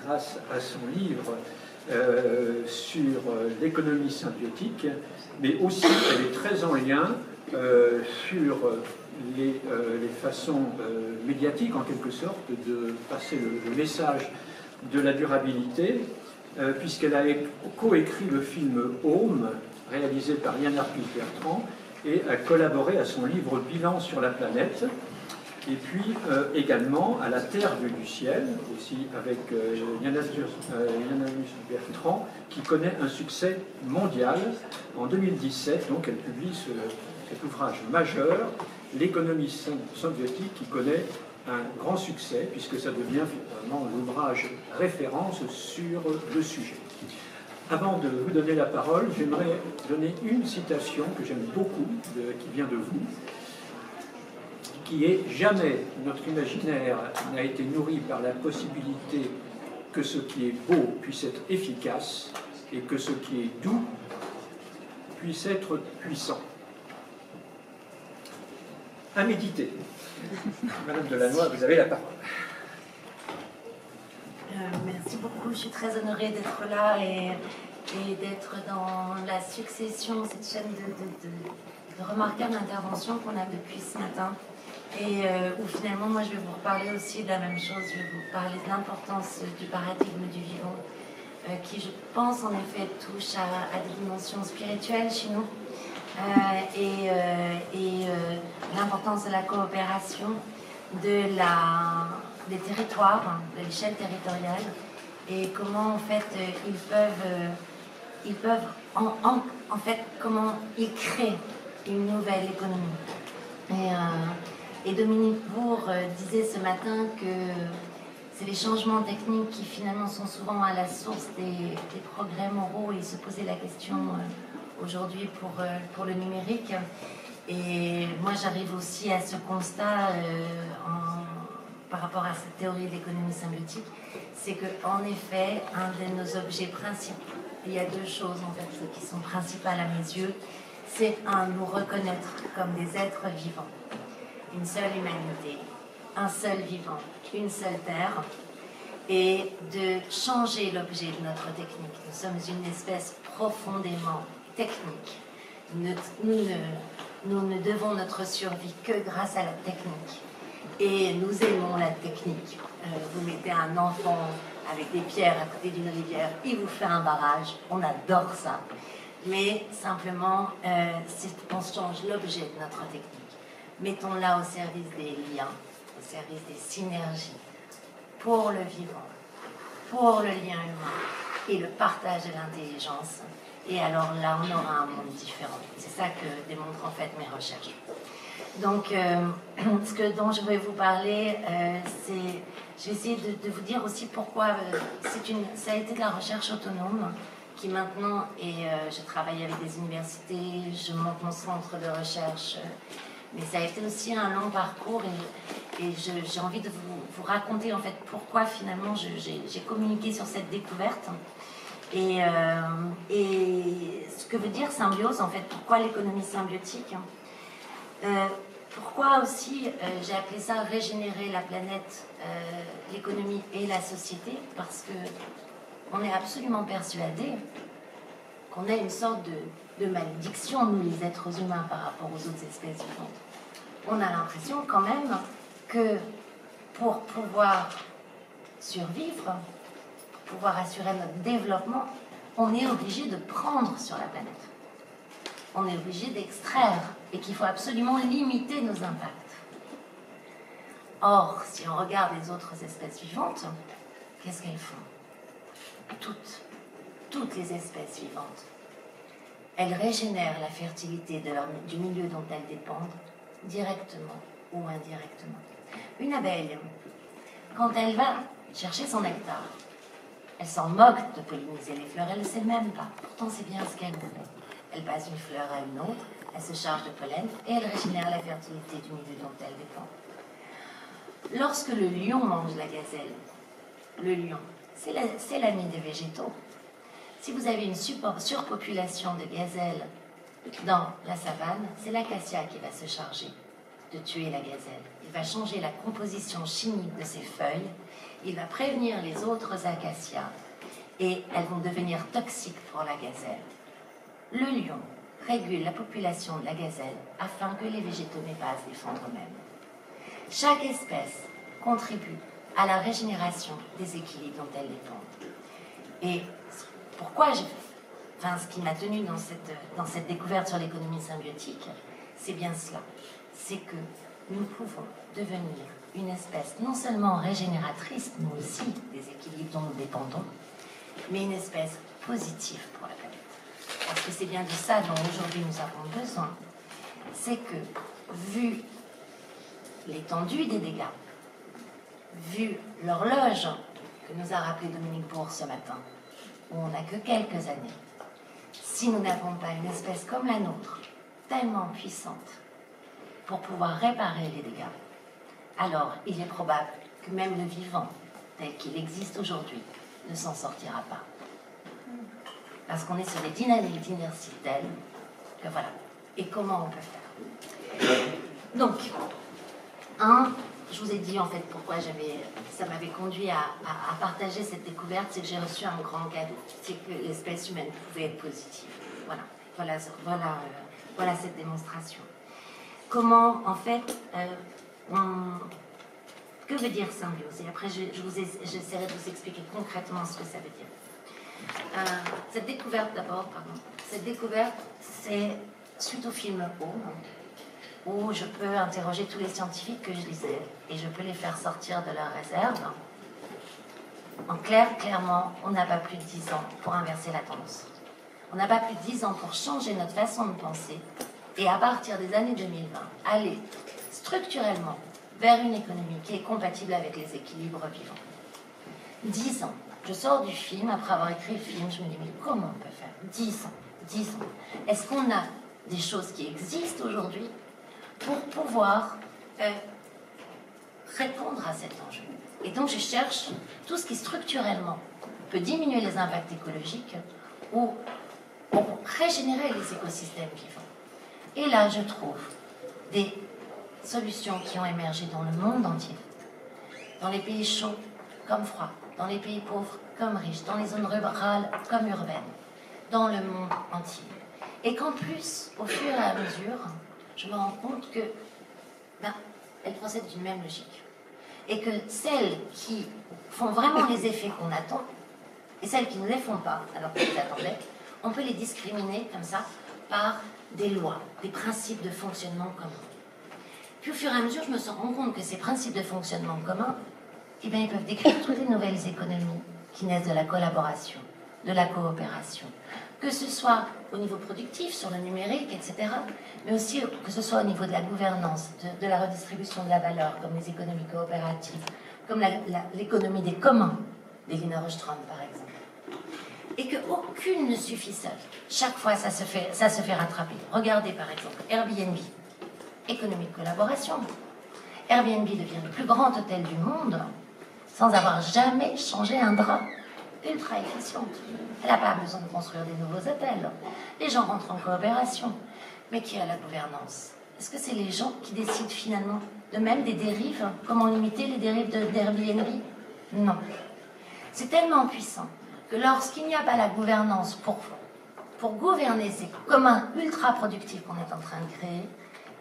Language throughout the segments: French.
grâce à son livre sur l'économie symbiotique, mais aussi elle est très en lien sur les façons médiatiques, en quelque sorte, de passer le message de la durabilité, puisqu'elle a coécrit le film Home, réalisé par Yann Arthus-Bertrand, et a collaboré à son livre Bilan sur la planète, et puis également à La Terre vue du ciel, aussi avec Yann Arthus-Bertrand, qui connaît un succès mondial. En 2017, donc, elle publie cet ouvrage majeur, L'économie symbiotique, qui connaît un grand succès, puisque ça devient finalement l'ouvrage référence sur le sujet. Avant de vous donner la parole, j'aimerais donner une citation que j'aime beaucoup, qui vient de vous, qui est « Jamais notre imaginaire n'a été nourri par la possibilité que ce qui est beau puisse être efficace et que ce qui est doux puisse être puissant. » À méditer. Madame Delannoy, vous avez la parole. Merci beaucoup, je suis très honorée d'être là et d'être dans la succession, cette chaîne de remarquables interventions qu'on a depuis ce matin. Et où finalement, moi je vais vous reparler aussi de la même chose, je vais vous parler de l'importance du paradigme du vivant, qui je pense en effet touche à des dimensions spirituelles chez nous, et l'importance de la coopération, des territoires, de l'échelle territoriale, et comment en fait ils peuvent en fait comment ils créent une nouvelle économie. Et Dominique Bourg disait ce matin que c'est les changements techniques qui finalement sont souvent à la source des progrès moraux. Il se posait la question aujourd'hui pour le numérique. Et moi j'arrive aussi à ce constat par rapport à cette théorie de l'économie symbiotique, c'est qu'en effet, un de nos objets principaux, il y a deux choses en fait qui sont principales à mes yeux, c'est nous reconnaître comme des êtres vivants. Une seule humanité, un seul vivant, une seule terre, et de changer l'objet de notre technique. Nous sommes une espèce profondément technique. Nous ne devons notre survie que grâce à la technique. Et nous aimons la technique. Vous mettez un enfant avec des pierres à côté d'une rivière, il vous fait un barrage, on adore ça. Mais simplement, on change l'objet de notre technique. Mettons-la au service des liens, au service des synergies, pour le vivant, pour le lien humain et le partage de l'intelligence. Et alors là, on aura un monde différent. C'est ça que démontrent en fait mes recherches. Donc, dont je vais vous parler, je vais essayer de vous dire aussi pourquoi ça a été de la recherche autonome qui maintenant, je travaille avec des universités, je monte mon centre de recherche, mais ça a été aussi un long parcours et j'ai envie de vous raconter en fait pourquoi finalement j'ai communiqué sur cette découverte et ce que veut dire symbiose en fait, pourquoi l'économie symbiotique, pourquoi aussi j'ai appelé ça régénérer la planète, l'économie et la société, parce que on est absolument persuadé qu'on a une sorte de malédiction, nous les êtres humains, par rapport aux autres espèces vivantes. On a l'impression quand même que pour pouvoir survivre, pour pouvoir assurer notre développement, on est obligé de prendre sur la planète. On est obligé d'extraire et qu'il faut absolument limiter nos impacts. Or, si on regarde les autres espèces vivantes, qu'est-ce qu'elles font? Toutes les espèces vivantes, elles régénèrent la fertilité du milieu dont elles dépendent, directement ou indirectement. Une abeille, quand elle va chercher son nectar, elle s'en moque de polliniser les fleurs, elle ne sait même pas. Pourtant, c'est bien ce qu'elle fait. Elle passe d'une fleur à une autre, elle se charge de pollen et elle régénère la fertilité du milieu dont elle dépend. Lorsque le lion mange la gazelle, le lion, c'est l'ami des végétaux. Si vous avez une surpopulation de gazelles dans la savane, c'est l'acacia qui va se charger de tuer la gazelle. Il va changer la composition chimique de ses feuilles il va prévenir les autres acacias et elles vont devenir toxiques pour la gazelle. Le lion régule la population de la gazelle afin que les végétaux n'aient pas à se défendre eux-mêmes. Chaque espèce contribue à la régénération des équilibres dont elle dépend. Et pourquoi ce qui m'a tenu dans cette découverte sur l'économie symbiotique, c'est bien cela. C'est que nous pouvons devenir une espèce non seulement régénératrice, nous aussi, des équilibres dont nous dépendons, mais une espèce positive pour la planète. Parce que c'est bien de ça dont aujourd'hui nous avons besoin. C'est que, vu l'étendue des dégâts, vu l'horloge que nous a rappelé Dominique Bourg ce matin, où on n'a que quelques années, si nous n'avons pas une espèce comme la nôtre, tellement puissante, pour pouvoir réparer les dégâts, alors il est probable que même le vivant, tel qu'il existe aujourd'hui, ne s'en sortira pas. Parce qu'on est sur des dynamiques d'inertie telles que voilà. Et comment on peut faire? Donc, je vous ai dit en fait pourquoi ça m'avait conduit à partager cette découverte, c'est que j'ai reçu un grand cadeau, c'est que l'espèce humaine pouvait être positive. Voilà cette démonstration. Comment en fait, que veut dire symbiose? Et après j'essaierai de vous expliquer concrètement ce que ça veut dire. Cette découverte c'est suite au film O, où je peux interroger tous les scientifiques que je lisais et je peux les faire sortir de leur réserve. En clairement, on n'a pas plus de 10 ans pour inverser la tendance. On n'a pas plus de 10 ans pour changer notre façon de penser et à partir des années 2020, aller structurellement vers une économie qui est compatible avec les équilibres vivants. 10 ans. Je sors du film, après avoir écrit le film, je me dis, mais comment on peut faire 10 ans. Est-ce qu'on a des choses qui existent aujourd'hui pour pouvoir répondre à cet enjeu? Et donc je cherche tout ce qui structurellement peut diminuer les impacts écologiques ou régénérer les écosystèmes vivants. Et là, je trouve des solutions qui ont émergé dans le monde entier, dans les pays chauds comme froids, dans les pays pauvres comme riches, dans les zones rurales comme urbaines, dans le monde entier. Et qu'en plus, au fur et à mesure, je me rends compte que elles procèdent d'une même logique. Et que celles qui font vraiment les effets qu'on attend, et celles qui ne les font pas, alors qu'on les attendait, on peut les discriminer comme ça par des lois, des principes de fonctionnement communs. Puis au fur et à mesure, je me rends compte que ces principes de fonctionnement communs, ils peuvent décrire toutes les nouvelles économies qui naissent de la collaboration, de la coopération, que ce soit au niveau productif, sur le numérique, etc., mais aussi que ce soit au niveau de la gouvernance, de la redistribution de la valeur, comme les économies coopératives, comme l'économie des communs, d'Elinor Ostrom, par exemple. Et qu'aucune ne suffit seule. Chaque fois, ça se fait rattraper. Regardez, par exemple, Airbnb, économie de collaboration. Airbnb devient le plus grand hôtel du monde sans avoir jamais changé un drap. Ultra efficiente. Elle n'a pas besoin de construire des nouveaux hôtels. Les gens rentrent en coopération. Mais qui a la gouvernance? Est-ce que c'est les gens qui décident finalement de même des dérives? Comment limiter les dérives d'Airbnb? Non. C'est tellement puissant que lorsqu'il n'y a pas la gouvernance pour gouverner ces communs ultra productifs qu'on est en train de créer,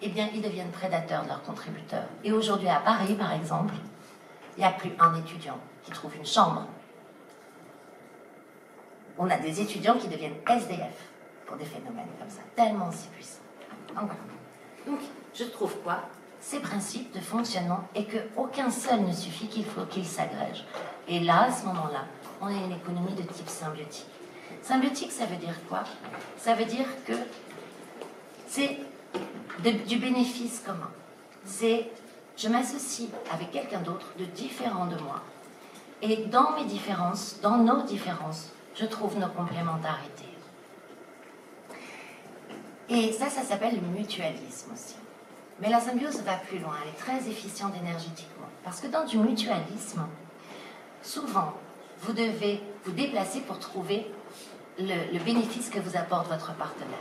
eh bien, ils deviennent prédateurs de leurs contributeurs. Et aujourd'hui, à Paris, par exemple, il n'y a plus un étudiant qui trouve une chambre. On a des étudiants qui deviennent SDF pour des phénomènes comme ça, tellement c'est puissant. Donc, je trouve quoi? Ces principes de fonctionnement et qu'aucun seul ne suffit, qu'il faut qu'ils s'agrègent. Et là, à ce moment-là, on a une économie de type symbiotique. Symbiotique, ça veut dire quoi? Ça veut dire que c'est du bénéfice commun. C'est je m'associe avec quelqu'un d'autre de différent de moi. Et dans mes différences, dans nos différences, je trouve nos complémentarités. Et ça s'appelle le mutualisme aussi. Mais la symbiose va plus loin, elle est très efficiente énergétiquement. Parce que dans du mutualisme, souvent, vous devez vous déplacer pour trouver le bénéfice que vous apporte votre partenaire.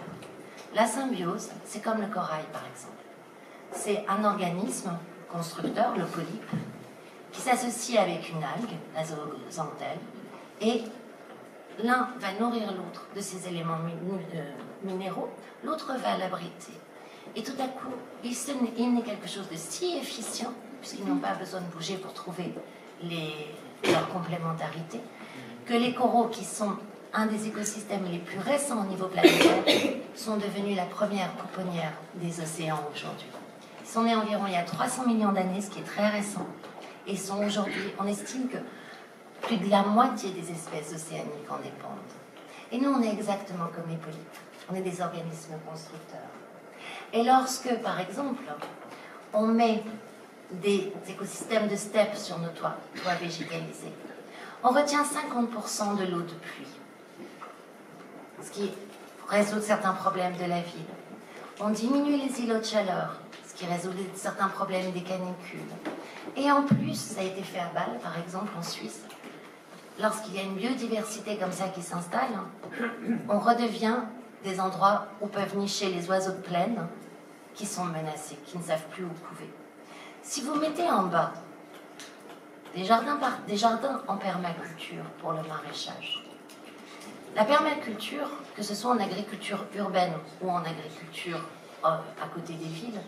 La symbiose, c'est comme le corail, par exemple. C'est un organisme constructeur, le polype, qui s'associent avec une algue, la zooxanthelle, et l'un va nourrir l'autre de ces éléments minéraux, l'autre va l'abriter. Et tout à coup, il naît quelque chose de si efficient, puisqu'ils n'ont pas besoin de bouger pour trouver leur complémentarité, que les coraux, qui sont un des écosystèmes les plus récents au niveau planétaire, sont devenus la première pouponnière des océans aujourd'hui. Ils sont nés environ il y a 300 millions d'années, ce qui est très récent, et sont aujourd'hui, on estime que plus de la moitié des espèces océaniques en dépendent. Et nous, on est exactement comme les polypes. On est des organismes constructeurs. Et lorsque, par exemple, on met des écosystèmes de steppe sur nos toits végétalisés, on retient 50% de l'eau de pluie, ce qui résout certains problèmes de la ville. On diminue les îlots de chaleur, ce qui résout certains problèmes des canicules. Et en plus, ça a été fait à Bâle, par exemple, en Suisse. Lorsqu'il y a une biodiversité comme ça qui s'installe, on redevient des endroits où peuvent nicher les oiseaux de plaine qui sont menacés, qui ne savent plus où couver. Si vous mettez en bas des jardins en permaculture pour le maraîchage, la permaculture, que ce soit en agriculture urbaine ou en agriculture à côté des villes,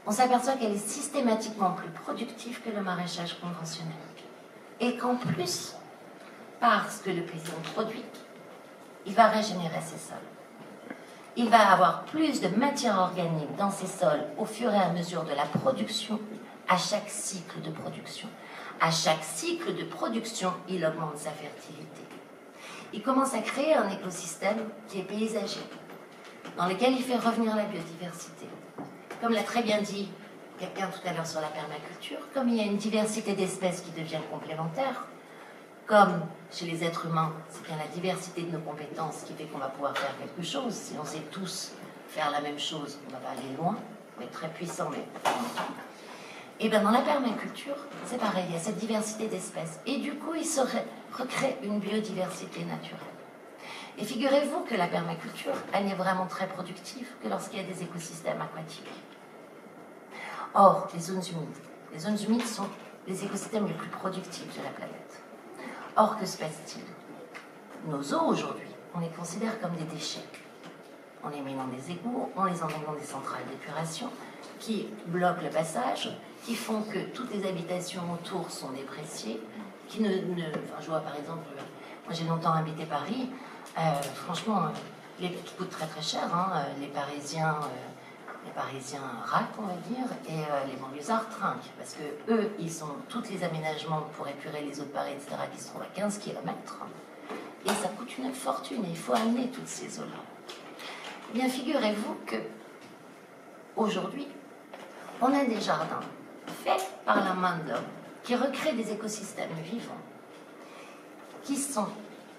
on s'aperçoit qu'elle est systématiquement plus productive que le maraîchage conventionnel. Et qu'en plus, parce que le paysan produit, il va régénérer ses sols. Il va avoir plus de matière organique dans ses sols au fur et à mesure de la production, à chaque cycle de production. À chaque cycle de production, il augmente sa fertilité. Il commence à créer un écosystème qui est paysager, dans lequel il fait revenir la biodiversité. Comme l'a très bien dit quelqu'un tout à l'heure sur la permaculture, comme il y a une diversité d'espèces qui devient complémentaire, comme chez les êtres humains, c'est bien la diversité de nos compétences qui fait qu'on va pouvoir faire quelque chose. Si on sait tous faire la même chose, on va pas aller loin, on va être très puissant, mais pas longtemps. Et bien dans la permaculture, c'est pareil, il y a cette diversité d'espèces. Et du coup, il se recrée une biodiversité naturelle. Et figurez-vous que la permaculture, elle n'est vraiment très productive que lorsqu'il y a des écosystèmes aquatiques. Or, les zones humides sont les écosystèmes les plus productifs de la planète. Or, que se passe-t-il? Nos eaux, aujourd'hui, on les considère comme des déchets. On les met dans des égouts, on les emmène dans des centrales d'épuration qui bloquent le passage, qui font que toutes les habitations autour sont dépréciées, qui enfin, je vois par exemple, moi j'ai longtemps habité Paris, franchement, qui coûte très très cher, hein, les Parisiens raquent, on va dire, et les banlieusards trinquent, parce que eux, ils ont tous les aménagements pour épurer les eaux de Paris, etc., qui se trouvent à 15 km, et ça coûte une fortune, et il faut amener toutes ces eaux-là. Eh bien, figurez-vous que aujourd'hui, on a des jardins faits par la main d'homme qui recréent des écosystèmes vivants, qui sont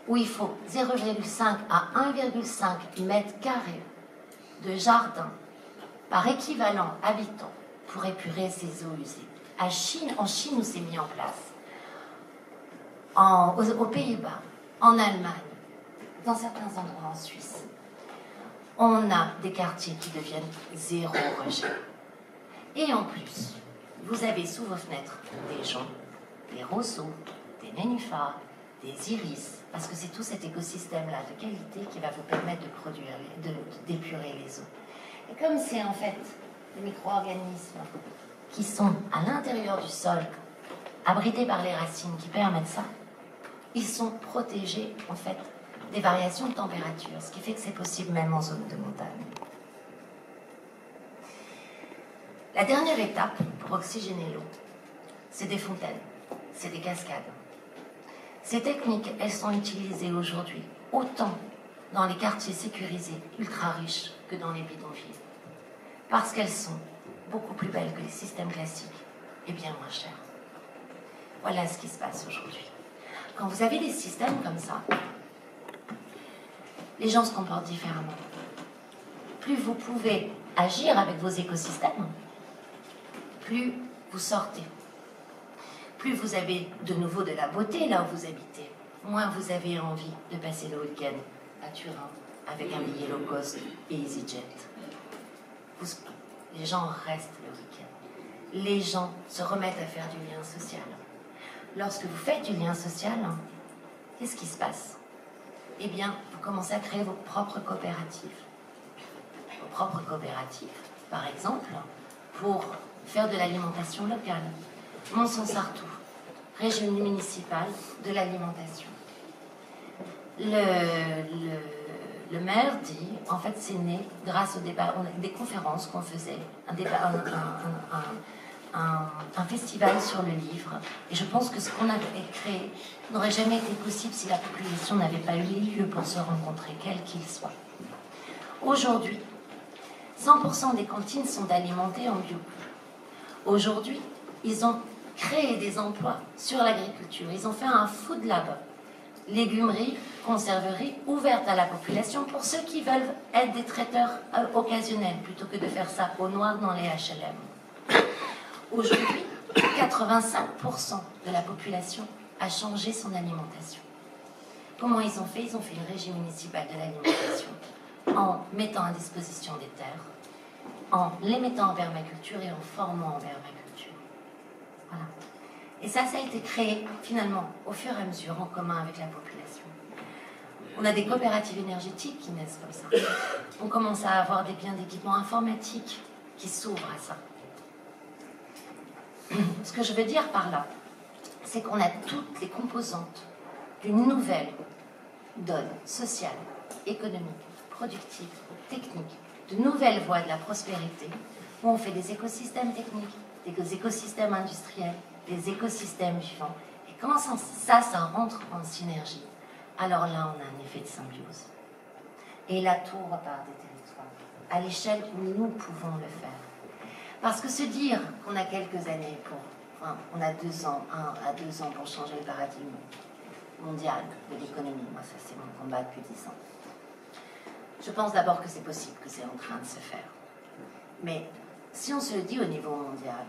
où il faut 0,5 à 1,5 mètre carré de jardin par équivalent habitant pour épurer ces eaux usées. En Chine, où c'est mis en place, aux Pays-Bas, en Allemagne, dans certains endroits en Suisse, on a des quartiers qui deviennent zéro rejet. Et en plus, vous avez sous vos fenêtres des joncs, des roseaux, des nénuphars, des iris, parce que c'est tout cet écosystème-là de qualité qui va vous permettre d'épurer les eaux. Et comme c'est en fait des micro-organismes qui sont à l'intérieur du sol, abrités par les racines qui permettent ça, ils sont protégés en fait des variations de température, ce qui fait que c'est possible même en zone de montagne. La dernière étape pour oxygéner l'eau, c'est des fontaines, c'est des cascades. Ces techniques, elles sont utilisées aujourd'hui autant dans les quartiers sécurisés ultra riches que dans les bidonvilles, parce qu'elles sont beaucoup plus belles que les systèmes classiques et bien moins chères. Voilà ce qui se passe aujourd'hui. Quand vous avez des systèmes comme ça, les gens se comportent différemment. Plus vous pouvez agir avec vos écosystèmes, plus vous sortez. Plus vous avez de nouveau de la beauté là où vous habitez, moins vous avez envie de passer le week-end à Turin avec un billet low cost et EasyJet. Les gens restent le week-end. les gens se remettent à faire du lien social. Lorsque vous faites du lien social, qu'est-ce qui se passe? Eh bien, vous commencez à créer vos propres coopératives. Vos propres coopératives, par exemple, pour faire de l'alimentation locale. Mont-Saint-Sartoux, régime municipal de l'alimentation. Le maire dit, en fait, c'est né grâce au débat, des conférences qu'on faisait, un festival sur le livre. Et je pense que ce qu'on avait créé n'aurait jamais été possible si la population n'avait pas eu les lieux pour se rencontrer, quels qu'ils soient. Aujourd'hui, 100% des cantines sont alimentées en bio. Aujourd'hui, ils ont créé des emplois sur l'agriculture. Ils ont fait un food lab, légumerie, conserverie ouverte à la population pour ceux qui veulent être des traiteurs occasionnels plutôt que de faire ça au noir dans les HLM. Aujourd'hui, 85% de la population a changé son alimentation. Comment ils ont fait? Ils ont fait une régie municipale de l'alimentation en mettant à disposition des terres, en les mettant en permaculture et en formant en permaculture. Voilà. Et ça a été créé finalement au fur et à mesure en commun avec la population. On a des coopératives énergétiques qui naissent comme ça. On commence à avoir des biens d'équipement informatique qui s'ouvrent à ça. Ce que je veux dire par là, c'est qu'on a toutes les composantes d'une nouvelle donne sociale, économique, productive, technique, de nouvelles voies de la prospérité, où on fait des écosystèmes techniques, des écosystèmes industriels, des écosystèmes vivants. Et quand ça rentre en synergie, alors là, on a un effet de symbiose. Et là, tout repart des territoires, à l'échelle où nous pouvons le faire. Parce que se dire qu'on a quelques années on a 2 ans, 1 à 2 ans pour changer le paradigme mondial de l'économie, moi ça c'est mon combat depuis 10 ans. Je pense d'abord que c'est possible, que c'est en train de se faire. Mais si on se le dit au niveau mondial,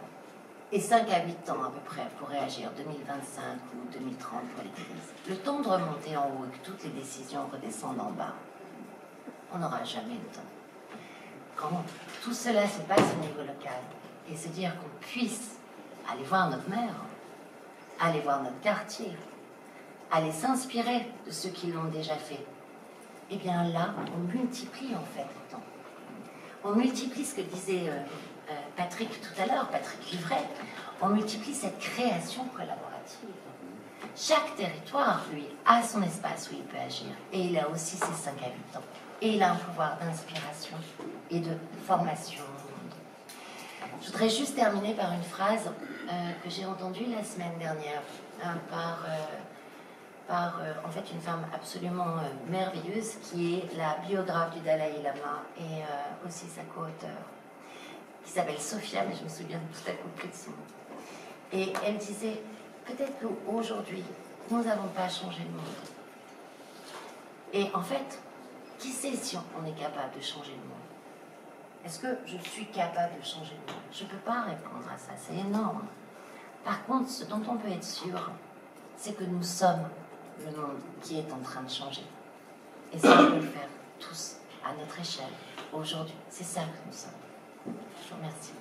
et 5 à 8 ans à peu près pour réagir, 2025 ou 2030 pour les crises, le temps de remonter en haut et que toutes les décisions redescendent en bas, on n'aura jamais le temps. Quand tout cela se passe au niveau local, et se dire qu'on puisse aller voir notre maire, aller voir notre quartier, aller s'inspirer de ceux qui l'ont déjà fait, eh bien là, on multiplie en fait le temps. On multiplie ce que disait Patrick tout à l'heure, Patrick Livret, on multiplie cette création collaborative. Chaque territoire, lui, a son espace où il peut agir, et il a aussi ses 5 à 8 ans. Et il a un pouvoir d'inspiration et de formation. Je voudrais juste terminer par une phrase que j'ai entendue la semaine dernière par en fait une femme absolument merveilleuse qui est la biographe du Dalai Lama et aussi sa co-auteure, qui s'appelle Sophia, mais je me souviens tout à coup plus de son nom. Et elle disait, peut-être qu'aujourd'hui, nous n'avons pas changé le monde. Et en fait, qui sait si on est capable de changer le monde? Est-ce que je suis capable de changer le monde? Je ne peux pas répondre à ça, c'est énorme. Par contre, ce dont on peut être sûr, c'est que nous sommes le monde qui est en train de changer. Et ça, on peut le faire tous, à notre échelle, aujourd'hui. C'est ça que nous sommes. Je vous remercie.